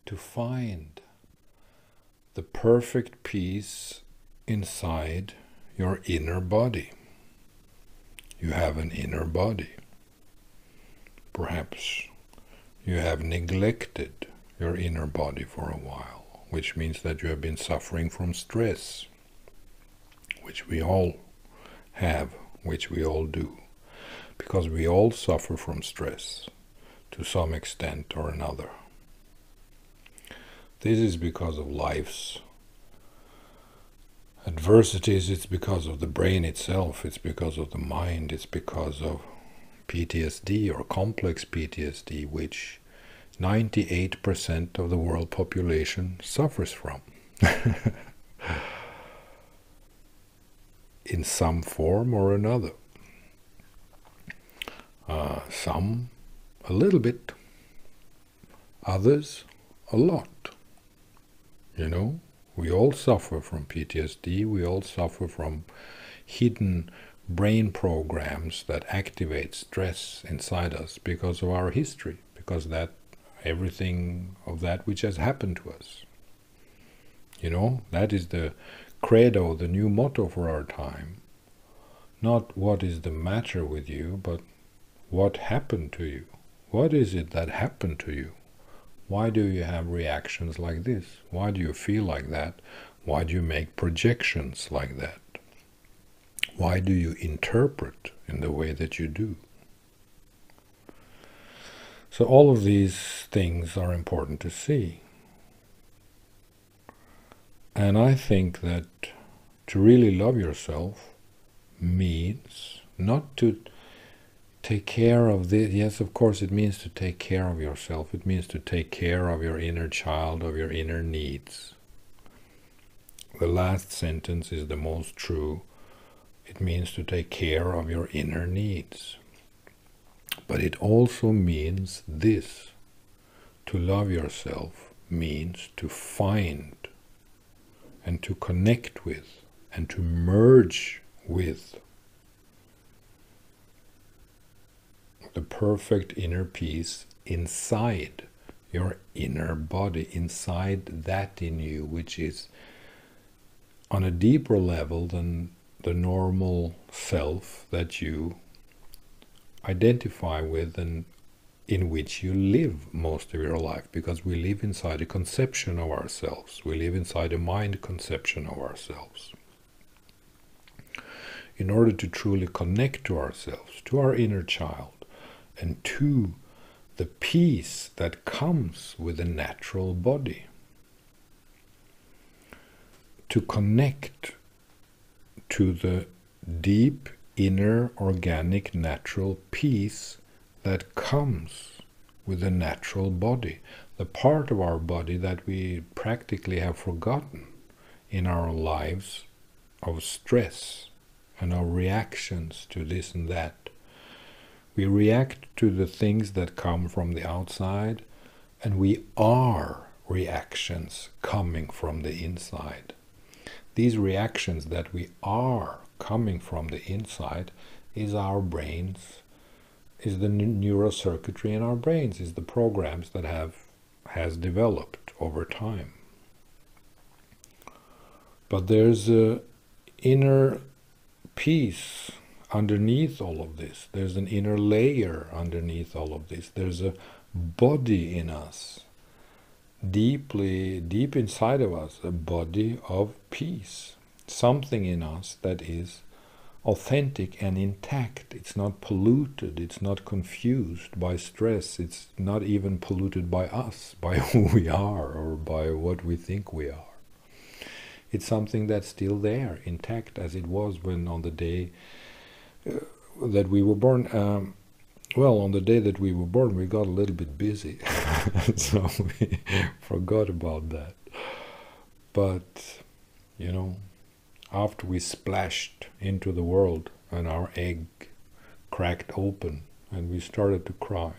to find the perfect peace inside your inner body. You have an inner body. Perhaps you have neglected your inner body for a while, which means that you have been suffering from stress, which we all have, which we all do, because we all suffer from stress to some extent or another. This is because of life's adversities, it's because of the brain itself, it's because of the mind, it's because of PTSD or complex PTSD, which 98% of the world population suffers from in some form or another. Some a little bit, others a lot. You know, we all suffer from PTSD, we all suffer from hidden brain programs that activate stress inside us because of our history, because that everything of that which has happened to us. You know, that is the credo, the new motto for our time. Not what is the matter with you, but what happened to you. What is it that happened to you? Why do you have reactions like this? Why do you feel like that? Why do you make projections like that? Why do you interpret in the way that you do? So all of these things are important to see. And I think that to really love yourself means not to take care of this. Yes, of course, it means to take care of yourself. It means to take care of your inner child, of your inner needs. The last sentence is the most true. It means to take care of your inner needs. But it also means this. To love yourself means to find and to connect with and to merge with the perfect inner peace inside your inner body, inside that in you which is on a deeper level than the normal self that you identify with and in which you live most of your life, because we live inside a conception of ourselves. We live inside a mind conception of ourselves. In order to truly connect to ourselves, to our inner child, and to the peace that comes with a natural body, to connect to the deep inner organic natural peace that comes with a natural body, the part of our body that we practically have forgotten in our lives of stress and our reactions to this and that. We react to the things that come from the outside, and we are reactions coming from the inside. These reactions that we are coming from the inside is our brains, is the neurocircuitry in our brains, is the programs that has developed over time. But there's an inner peace underneath all of this. There's an inner layer underneath all of this. There's a body in us, deep inside of us, a body of peace. Something in us that is authentic and intact. It's not polluted, it's not confused by stress, it's not even polluted by us, by who we are or by what we think we are. It's something that's still there, intact as it was when on the day that we were born. Well, on the day that we were born, we got a little bit busy, so we forgot about that. But, you know, after we splashed into the world and our egg cracked open and we started to cry,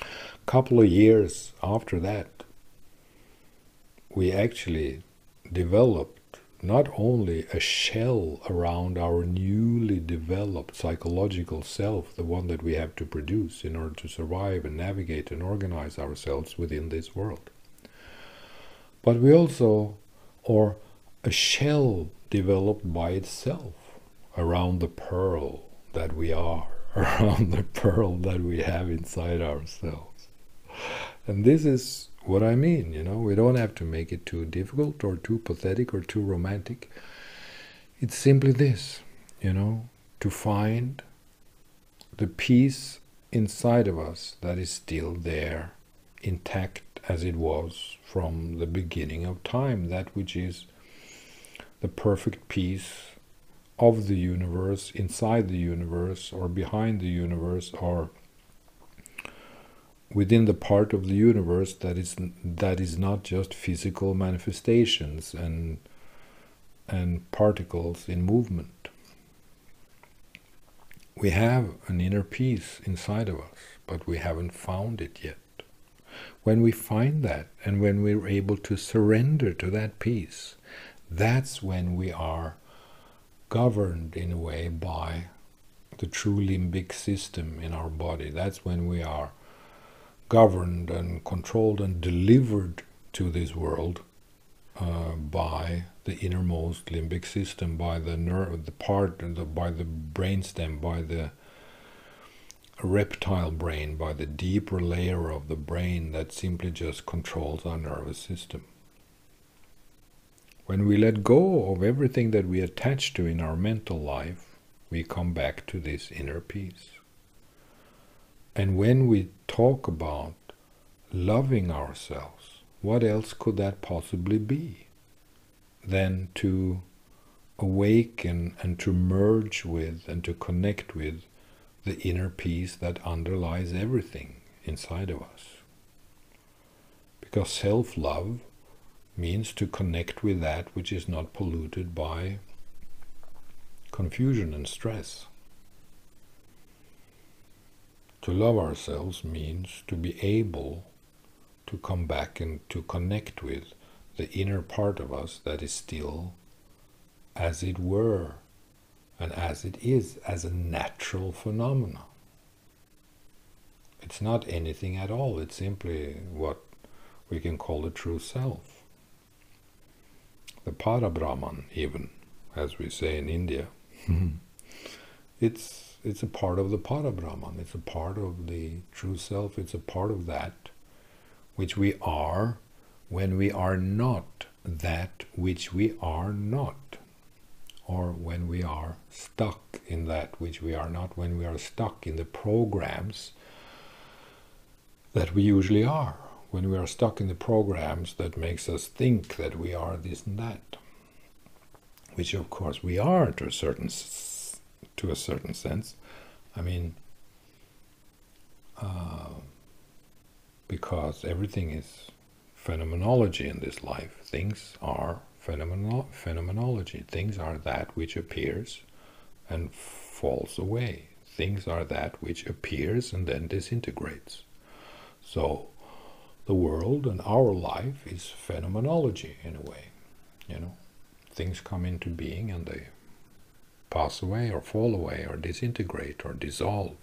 a couple of years after that, we actually developed not only a shell around our newly developed psychological self, the one that we have to produce in order to survive and navigate and organize ourselves within this world, but we also, or a shell developed by itself around the pearl that we are, around the pearl that we have inside ourselves. And this is what I mean, we don't have to make it too difficult or too pathetic or too romantic. It's simply this, to find the peace inside of us that is still there, intact as it was from the beginning of time, that which is the perfect peace of the universe, inside the universe, or behind the universe, or within the part of the universe that is not just physical manifestations and particles in movement. We have an inner peace inside of us, but we haven't found it yet. When we find that, and when we're able to surrender to that peace, that's when we are governed in a way by the true limbic system in our body. That's when we are governed and controlled and delivered to this world by the innermost limbic system, by the nerve, by the brainstem, by the reptile brain, by the deeper layer of the brain that simply just controls our nervous system. When we let go of everything that we attach to in our mental life, we come back to this inner peace. And when we talk about loving ourselves, what else could that possibly be than to awaken and to merge with and to connect with the inner peace that underlies everything inside of us? Because self-love means to connect with that which is not polluted by confusion and stress. To love ourselves means to be able to come back and to connect with the inner part of us that is still as it were and as it is, as a natural phenomenon. It's not anything at all, it's simply what we can call the true self. The Parabrahman, even, as we say in India, it's a part of the Parabrahman, it's a part of the true self, it's a part of that which we are when we are not that which we are not, or when we are stuck in that which we are not, when we are stuck in the programs that we usually are, when we are stuck in the programs that makes us think that we are this and that, which of course we are to a certain sense. I mean, because everything is phenomenology in this life. Things are phenomenology. Things are that which appears and falls away. Things are that which appears and then disintegrates. So the world and our life is phenomenology in a way. Things come into being and they pass away or fall away or disintegrate or dissolve.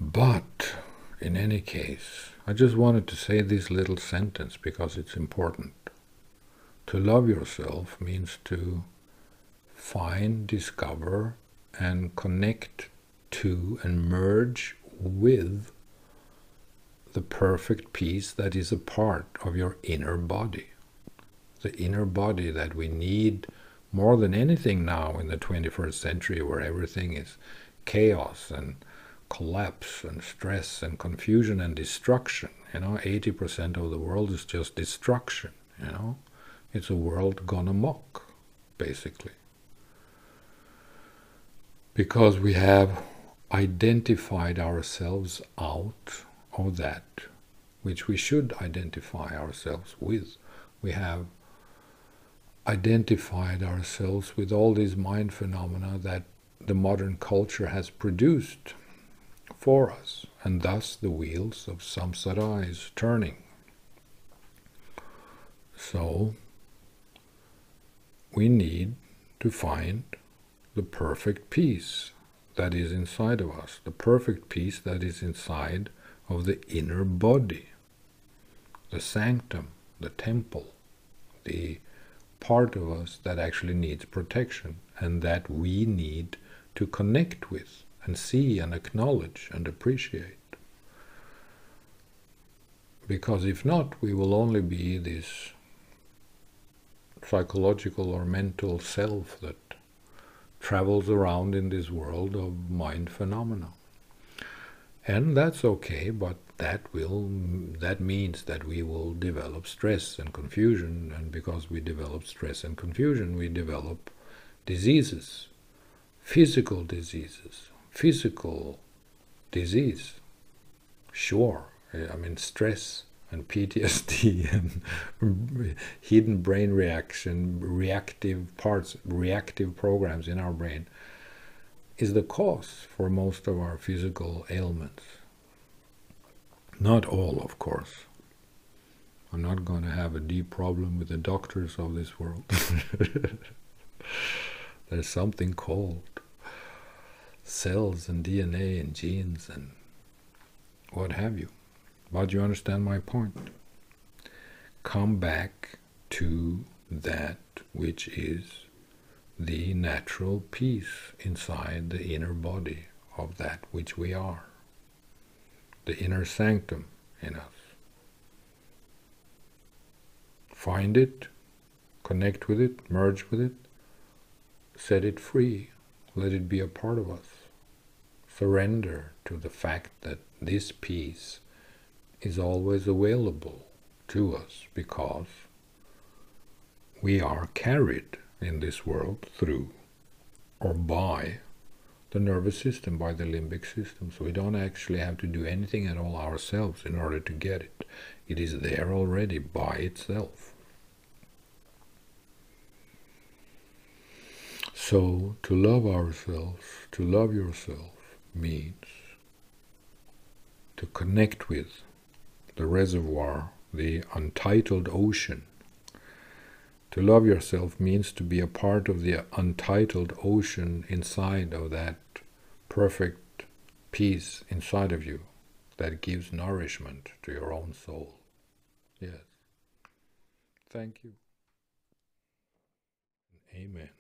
But in any case, I just wanted to say this little sentence because it's important. To love yourself means to find, discover, and connect to and merge with the perfect peace that is a part of your inner body. The inner body that we need more than anything now in the 21st century, where everything is chaos and collapse and stress and confusion and destruction. 80% of the world is just destruction. It's a world gone amok, basically, because we have identified ourselves out of that which we should identify ourselves with. We have identified ourselves with all these mind phenomena that the modern culture has produced for us, and thus the wheels of samsara is turning. So we need to find the perfect peace that is inside of us, the perfect peace that is inside of the inner body, the sanctum, the temple, the part of us that actually needs protection and that we need to connect with and see and acknowledge and appreciate. Because if not, we will only be this psychological or mental self that travels around in this world of mind phenomena. And that's okay, but that means that we will develop stress and confusion, and because we develop stress and confusion, we develop diseases, physical diseases, physical disease. Sure, I mean stress and PTSD and hidden brain reaction, reactive programs in our brain is the cause for most of our physical ailments. Not all, of course. I'm not going to have a deep problem with the doctors of this world. There's something called cells and DNA and genes and what have you. But you understand my point. Come back to that which is the natural peace inside the inner body of that which we are, the inner sanctum in us. Find it, connect with it, merge with it, set it free, let it be a part of us. Surrender to the fact that this peace is always available to us because we are carried in this world through or by the nervous system, by the limbic system. So we don't actually have to do anything at all ourselves in order to get it. It is there already by itself. So to love ourselves, to love yourself, means to connect with the reservoir, the untitled ocean. To love yourself means to be a part of the untitled ocean inside of that perfect peace inside of you that gives nourishment to your own soul. Yes. Thank you. Amen.